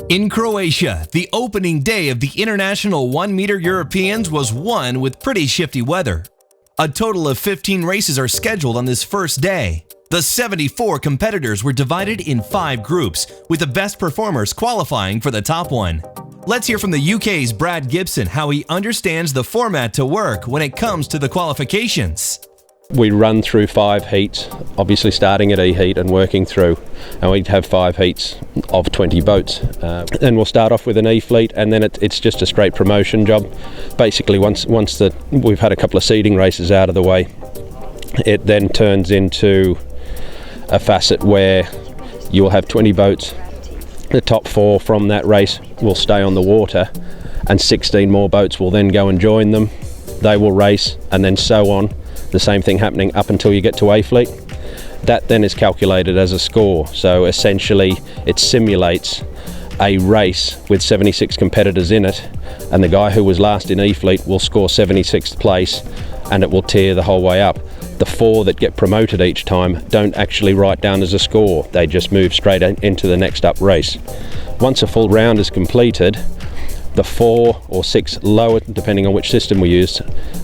In Croatia, the opening day of the International 1-meter Europeans was won with pretty shifty weather. A total of 15 races are scheduled on this first day. The 74 competitors were divided in 5 groups, with the best performers qualifying for the top one. Let's hear from the UK's Brad Gibson how he understands the format to work when it comes to the qualifications. We run through 5 heats, obviously starting at E heat and working through, and we'd have 5 heats of 20 boats. Then we'll start off with an E fleet, and then it's just a straight promotion job. Basically, once we've had a couple of seeding races out of the way, it then turns into a facet where you will have 20 boats. The top 4 from that race will stay on the water, and 16 more boats will then go and join them. They will race, and then so on. The same thing happening up until you get to A fleet. That then is calculated as a score. So essentially it simulates a race with 76 competitors in it, and the guy who was last in E fleet will score 76th place, and it will tear the whole way up. The 4 that get promoted each time don't actually write down as a score. They just move straight into the next up race. Once a full round is completed, the 4 or 6 lower, depending on which system we use,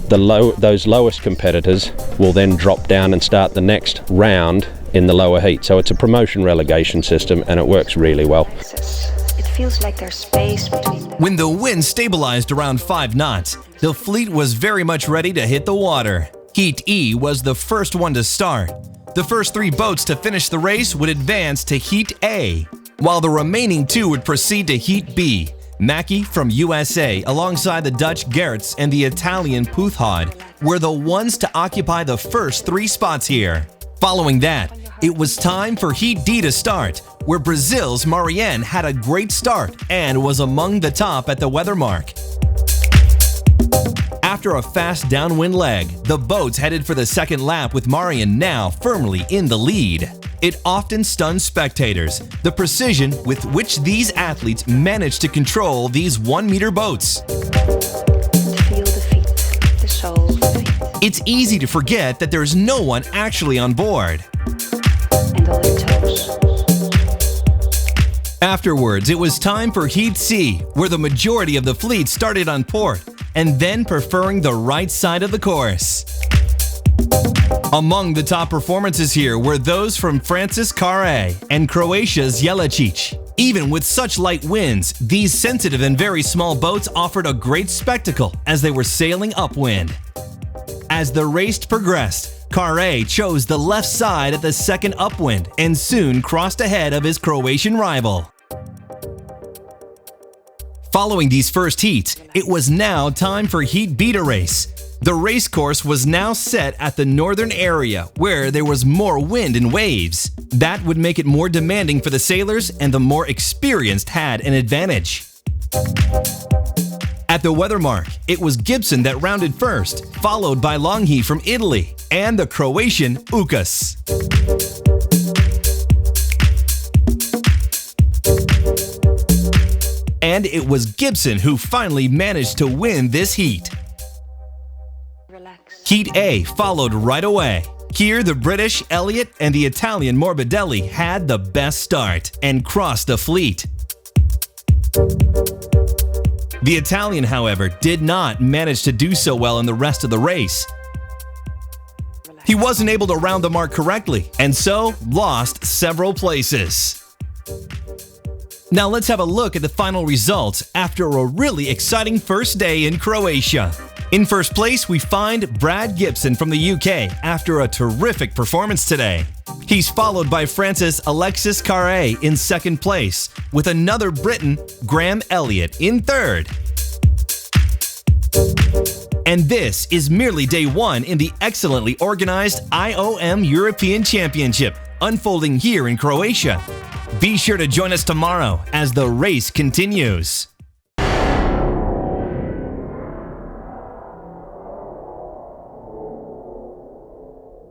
those lowest competitors will then drop down and start the next round in the lower heat. So it's a promotion relegation system, and it works really well. It feels like there's space between them. When the wind stabilized around 5 knots, the fleet was very much ready to hit the water. Heat E was the first one to start. The first 3 boats to finish the race would advance to Heat A, while the remaining 2 would proceed to Heat B. Mackie from USA, alongside the Dutch Gerrits and the Italian Puthod, were the ones to occupy the first 3 spots here. Following that, it was time for Heat D to start, where Brazil's Marianne had a great start and was among the top at the weather mark. After a fast downwind leg, the boats headed for the second lap, with Marianne now firmly in the lead. It often stuns spectators, the precision with which these athletes manage to control these 1-meter boats. Feel the feet, the sole of the feet. It's easy to forget that there's no one actually on board. And all your toes. Afterwards, it was time for Heat C, where the majority of the fleet started on port and then preferring the right side of the course. Among the top performances here were those from France's Carre and Croatia's Jelacic. Even with such light winds, these sensitive and very small boats offered a great spectacle as they were sailing upwind. As the race progressed, Carre chose the left side at the second upwind and soon crossed ahead of his Croatian rival. Following these first heats, it was now time for Heat B to race. The race course was now set at the northern area, where there was more wind and waves. That would make it more demanding for the sailors, and the more experienced had an advantage. At the weather mark, it was Gibson that rounded first, followed by Longhi from Italy and the Croatian Ukas. And it was Gibson who finally managed to win this heat. Relax. Heat A followed right away. Here, the British Elliott and the Italian Morbidelli had the best start and crossed the fleet. The Italian, however, did not manage to do so well in the rest of the race. He wasn't able to round the mark correctly, and so lost several places. Now let's have a look at the final results after a really exciting first day in Croatia. In first place, we find Brad Gibson from the UK after a terrific performance today. He's followed by France's Alexis Carre in second place, with another Briton, Graham Elliott, in third. And this is merely day 1 in the excellently organized IOM European Championship, unfolding here in Croatia. Be sure to join us tomorrow as the race continues.